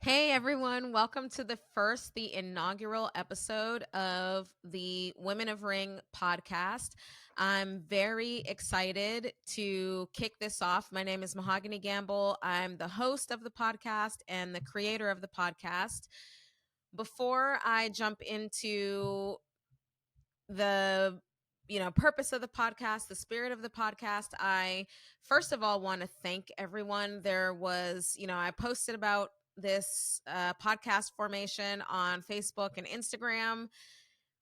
Hey everyone, welcome to the inaugural episode of the Women of Ring podcast. I'm very excited to kick this off. My name is Mahogany Gamble. I'm the host of the podcast and the creator of the podcast. Before I jump into the purpose of the podcast, the spirit of the podcast, I first of all want to thank everyone. I posted about this podcast formation on Facebook and Instagram.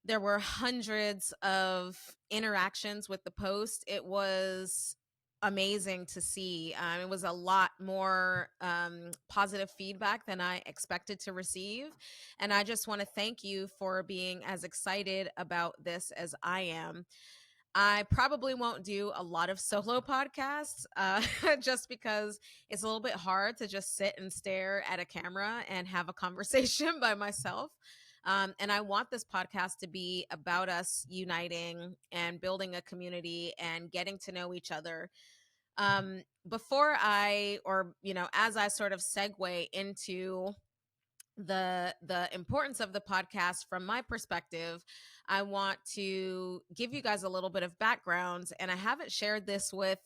There were hundreds of interactions with the post. It was amazing to see. It was a lot more positive feedback than I expected to receive. And I just want to thank you for being as excited about this as I am. I probably won't do a lot of solo podcasts just because it's a little bit hard to just sit and stare at a camera and have a conversation by myself. And I want this podcast to be about us uniting and building a community and getting to know each other. Before I, or, as I sort of segue into the importance of the podcast from my perspective, I want to give you guys a little bit of background, and I haven't shared this with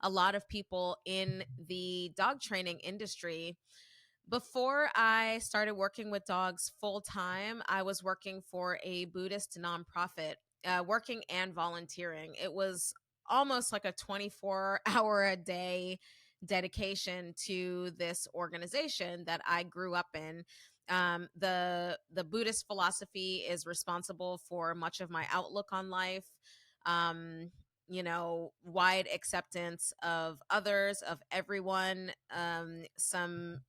a lot of people in the dog training industry. Before I started working with dogs full time, I was working for a Buddhist nonprofit, working and volunteering. It was almost like a 24-hour a day dedication to this organization that I grew up in. The Buddhist philosophy is responsible for much of my outlook on life. Um, Wide acceptance of others, of everyone, some,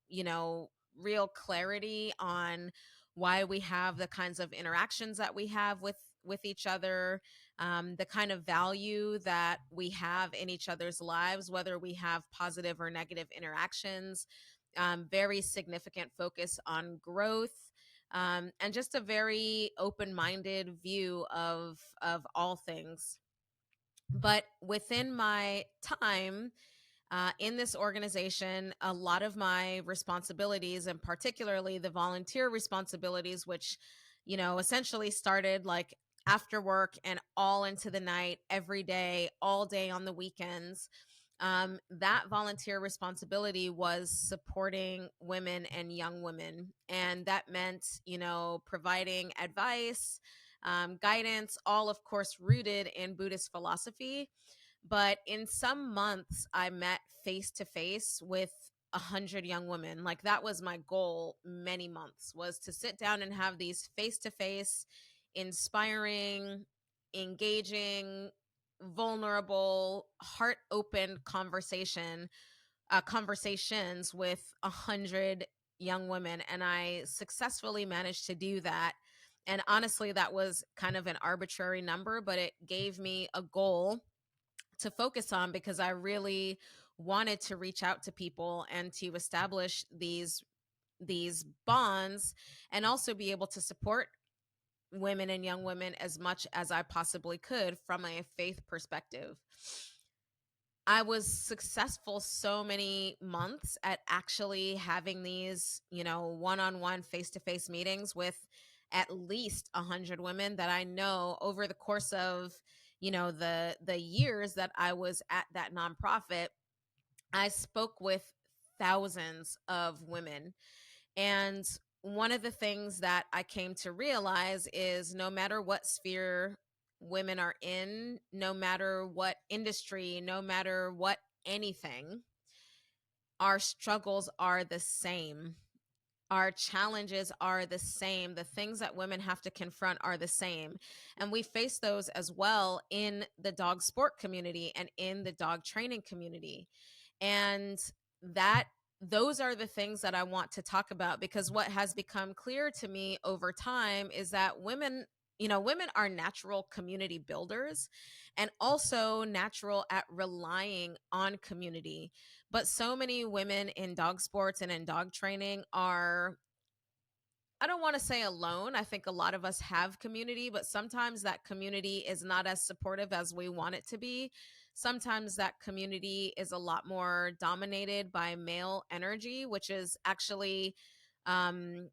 real clarity on why we have the kinds of interactions that we have with each other, the kind of value that we have in each other's lives, whether we have positive or negative interactions. Very significant focus on growth. And just a very open-minded view of all things. But within my time in this organization, a lot of my responsibilities, and particularly the volunteer responsibilities, which, essentially started like after work and all into the night, every day, all day on the weekends. That volunteer responsibility was supporting women and young women. And that meant, providing advice, guidance, all of course rooted in Buddhist philosophy. But in some months, I met face to face with 100 young women. Like that was my goal many months, was to sit down and have these face to face, inspiring, engaging, vulnerable, heart open conversations with 100 young women. And I successfully managed to do that. And honestly, that was kind of an arbitrary number, but it gave me a goal to focus on because I really wanted to reach out to people and to establish these bonds and also be able to support women and young women as much as I possibly could from a faith perspective. I was successful so many months at actually having these, one-on-one face-to-face meetings with at least 100 women that I know over the course of, the years that I was at that nonprofit. I spoke with thousands of women. And one of the things that I came to realize is no matter what sphere women are in, no matter what industry, no matter what anything, our struggles are the same. Our challenges are the same. The things that women have to confront are the same. And we face those as well in the dog sport community and in the dog training community. And that those are the things that I want to talk about, because what has become clear to me over time is that women are natural community builders and also natural at relying on community. But so many women in dog sports and in dog training are, I don't want to say alone. I think a lot of us have community, but sometimes that community is not as supportive as we want it to be. Sometimes that community is a lot more dominated by male energy, which is actually um,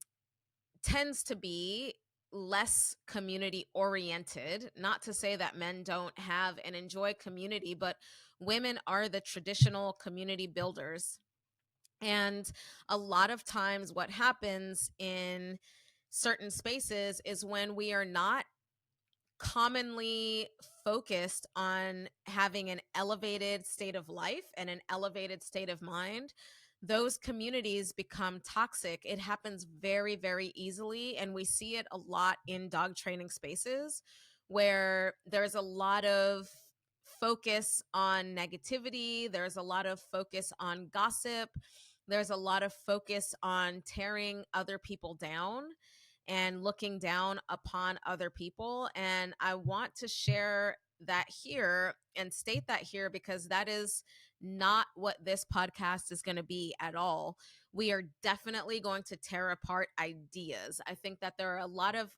tends to be less community oriented. Not to say that men don't have and enjoy community, but women are the traditional community builders. And a lot of times, what happens in certain spaces is when we are not commonly focused on having an elevated state of life and an elevated state of mind, those communities become toxic. It happens very, very easily. And we see it a lot in dog training spaces where there's a lot of focus on negativity, there's a lot of focus on gossip, there's a lot of focus on tearing other people down and looking down upon other people. And I want to share that here and state that here because that is not what this podcast is going to be at all. We are definitely going to tear apart ideas. I think that there are a lot of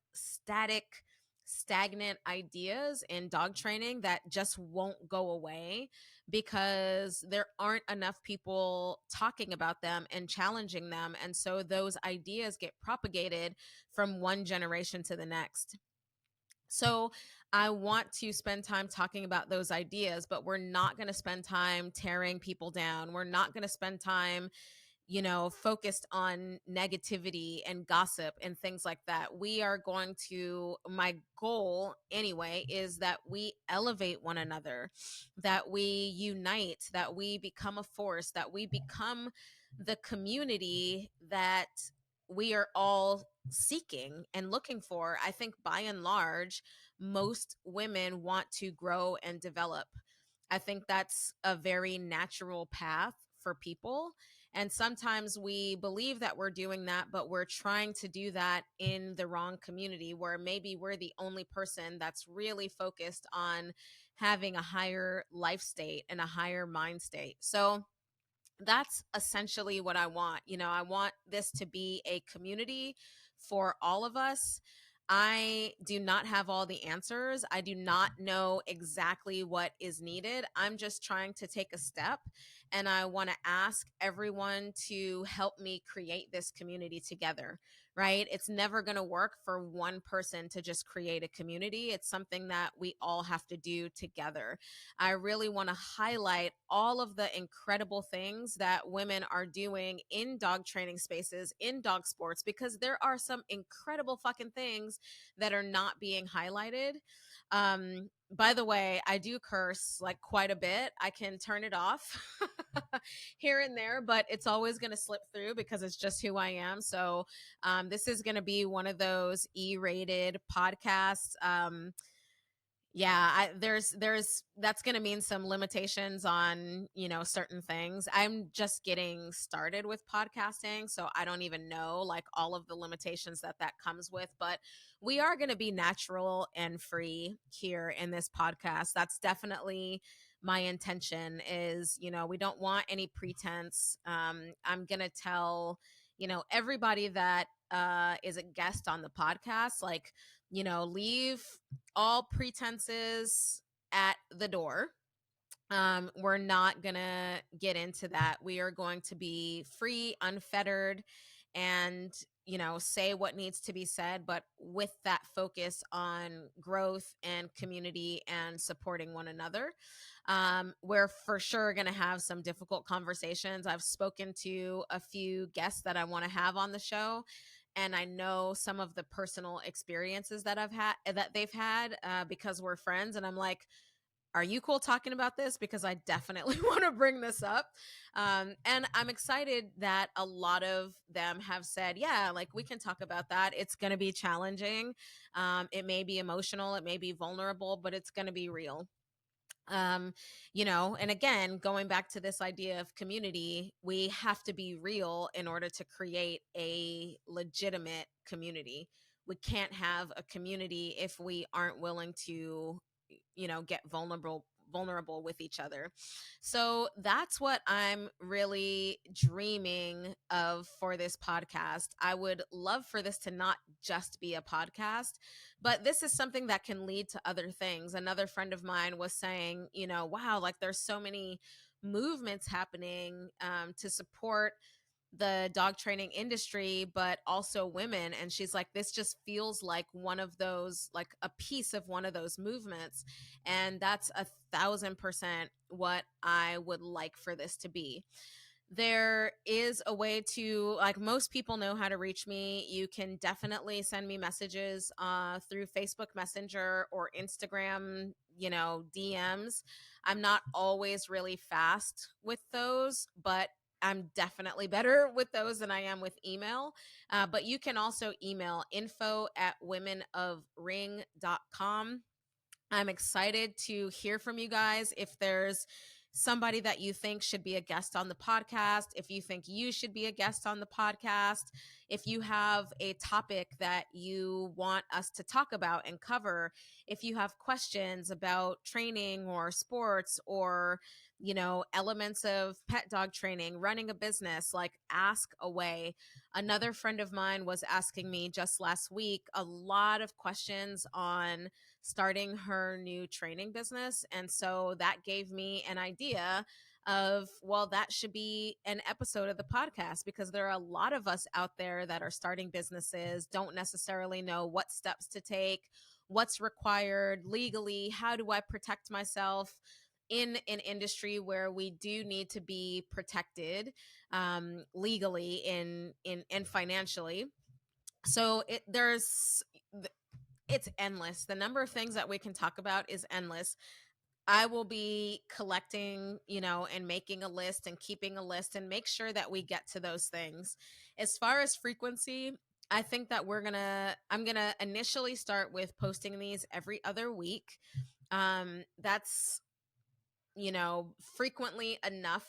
stagnant ideas in dog training that just won't go away because there aren't enough people talking about them and challenging them. And so those ideas get propagated from one generation to the next. So I want to spend time talking about those ideas, but we're not going to spend time tearing people down. We're not going to spend time, focused on negativity and gossip and things like that. We are going to, my goal anyway, is that we elevate one another, that we unite, that we become a force, that we become the community that we are all seeking and looking for. I think by and large, most women want to grow and develop. I think that's a very natural path for people. And sometimes we believe that we're doing that, but we're trying to do that in the wrong community where maybe we're the only person that's really focused on having a higher life state and a higher mind state. So that's essentially what I want. I want this to be a community for all of us. I do not have all the answers. I do not know exactly what is needed. I'm just trying to take a step, and I want to ask everyone to help me create this community together, right? It's never going to work for one person to just create a community. It's something that we all have to do together. I really want to highlight all of the incredible things that women are doing in dog training spaces, in dog sports, because there are some incredible fucking things that are not being highlighted. By the way, I do curse like quite a bit. I can turn it off here and there, but it's always going to slip through because it's just who I am. So this is going to be one of those E-rated podcasts. There's that's going to mean some limitations on, certain things. I'm just getting started with podcasting, so I don't even know like all of the limitations that comes with, but we are going to be natural and free here in this podcast. That's definitely my intention is, we don't want any pretense. I'm going to tell, everybody that is a guest on the podcast, like, leave all pretenses at the door. We're not gonna get into that. We are going to be free, unfettered, and say what needs to be said, but with that focus on growth and community and supporting one another. We're for sure going to have some difficult conversations. I've spoken to a few guests that I want to have on the show, and I know some of the personal experiences that they've had because we're friends. And I'm like, are you cool talking about this? Because I definitely want to bring this up. And I'm excited that a lot of them have said, yeah, like we can talk about that. It's going to be challenging. It may be emotional, it may be vulnerable, but it's going to be real. And again, going back to this idea of community, we have to be real in order to create a legitimate community. We can't have a community if we aren't willing to, get vulnerable with each other. So that's what I'm really dreaming of for this podcast. I would love for this to not just be a podcast, but this is something that can lead to other things. Another friend of mine was saying, wow, like there's so many movements happening to support the dog training industry, but also women. And she's like, this just feels like one of those, like a piece of one of those movements. And that's 1,000% what I would like for this to be. There is a way to, like, most people know how to reach me. You can definitely send me messages through Facebook Messenger or Instagram, DMs. I'm not always really fast with those, but I'm definitely better with those than I am with email. But you can also email info@womenofring.com. I'm excited to hear from you guys. If there's somebody that you think should be a guest on the podcast, if you think you should be a guest on the podcast, if you have a topic that you want us to talk about and cover, if you have questions about training or sports or, elements of pet dog training, running a business, like, ask away. Another friend of mine was asking me just last week a lot of questions on starting her new training business. And so that gave me an idea of, well, that should be an episode of the podcast, because there are a lot of us out there that are starting businesses, don't necessarily know what steps to take, what's required legally, how do I protect myself in an industry where we do need to be protected legally and financially. So it's endless. The number of things that we can talk about is endless. I will be collecting, and making a list and keeping a list and make sure that we get to those things. As far as frequency, I think that I'm going to initially start with posting these every other week. That's, frequently enough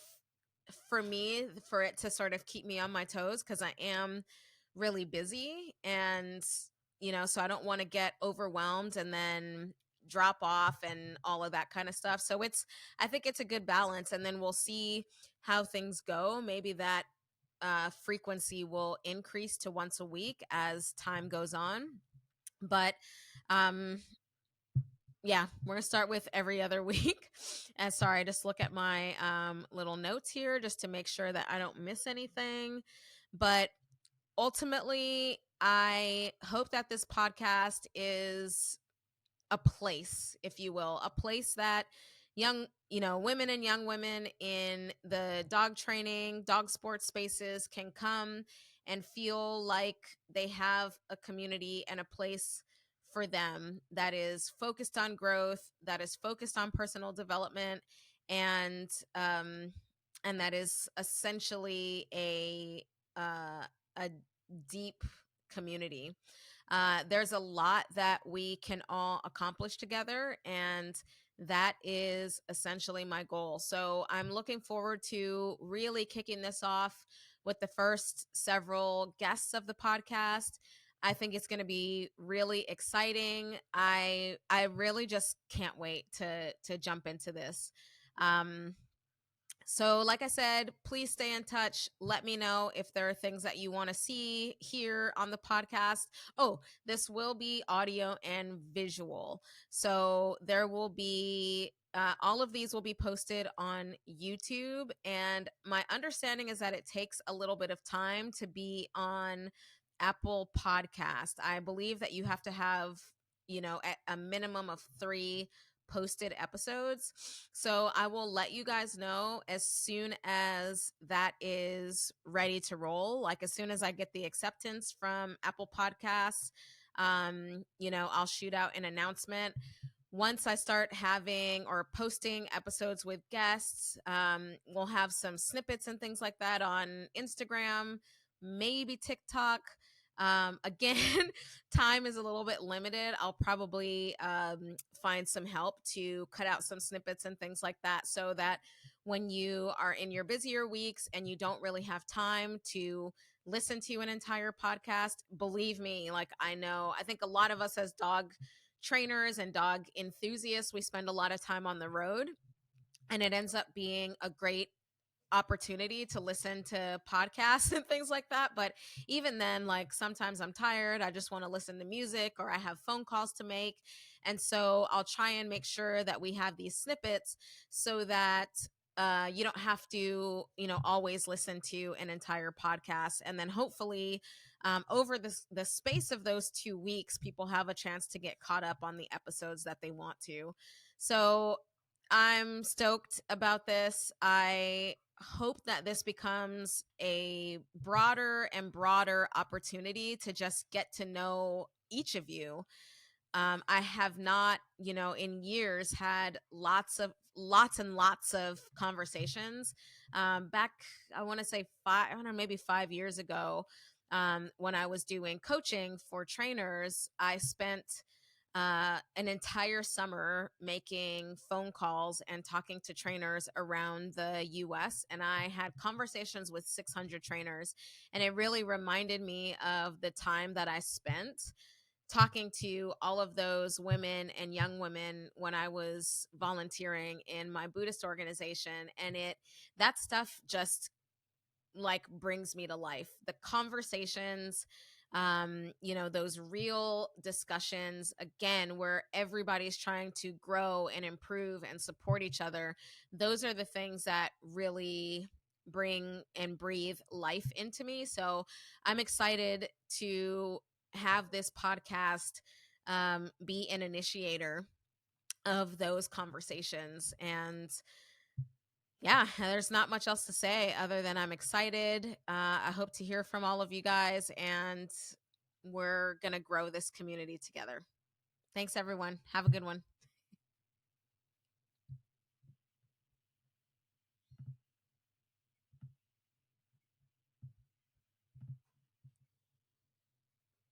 for me for it to sort of keep me on my toes, because I am really busy. And, so I don't want to get overwhelmed and then drop off and all of that kind of stuff. So I think it's a good balance. And then we'll see how things go. Maybe that frequency will increase to once a week as time goes on. But um, yeah, we're gonna start with every other week. And sorry, just look at my little notes here just to make sure that I don't miss anything. But ultimately, I hope that this podcast is a place, if you will, a place that women and young women in the dog training, dog sports spaces can come and feel like they have a community and a place for them that is focused on growth, that is focused on personal development, and that is essentially a deep community. There's a lot that we can all accomplish together, and that is essentially my goal. So I'm looking forward to really kicking this off with the first several guests of the podcast. I think it's going to be really exciting. I really just can't wait to jump into this. So, like I said, please stay in touch. Let me know if there are things that you want to see here on the podcast. Oh, this will be audio and visual. So, there will be all of these will be posted on YouTube. And my understanding is that it takes a little bit of time to be on Apple Podcast. I believe that you have to have, a minimum of 3 posted episodes. So I will let you guys know as soon as that is ready to roll. Like, as soon as I get the acceptance from Apple Podcasts, I'll shoot out an announcement. Once I start having or posting episodes with guests, we'll have some snippets and things like that on Instagram, maybe TikTok. Again, time is a little bit limited. I'll probably find some help to cut out some snippets and things like that, so that when you are in your busier weeks and you don't really have time to listen to an entire podcast, believe me, like, I think a lot of us as dog trainers and dog enthusiasts, we spend a lot of time on the road, and it ends up being a great opportunity to listen to podcasts and things like that. But even then, like, sometimes I'm tired, I just want to listen to music, or I have phone calls to make. And so I'll try and make sure that we have these snippets so that you don't have to, always listen to an entire podcast. And then hopefully, over the space of those 2 weeks, people have a chance to get caught up on the episodes that they want to. So I'm stoked about this. I hope that this becomes a broader and broader opportunity to just get to know each of you. I have not, in years had lots and lots of conversations. Back, I want to say I don't know, maybe 5 years ago, when I was doing coaching for trainers, I spent an entire summer making phone calls and talking to trainers around the US. And I had conversations with 600 trainers. And it really reminded me of the time that I spent talking to all of those women and young women when I was volunteering in my Buddhist organization. And that stuff just like brings me to life. The conversations, those real discussions, again, where everybody's trying to grow and improve and support each other. Those are the things that really bring and breathe life into me. So I'm excited to have this podcast be an initiator of those conversations. And yeah, there's not much else to say other than I'm excited. I hope to hear from all of you guys, and we're going to grow this community together. Thanks, everyone. Have a good one.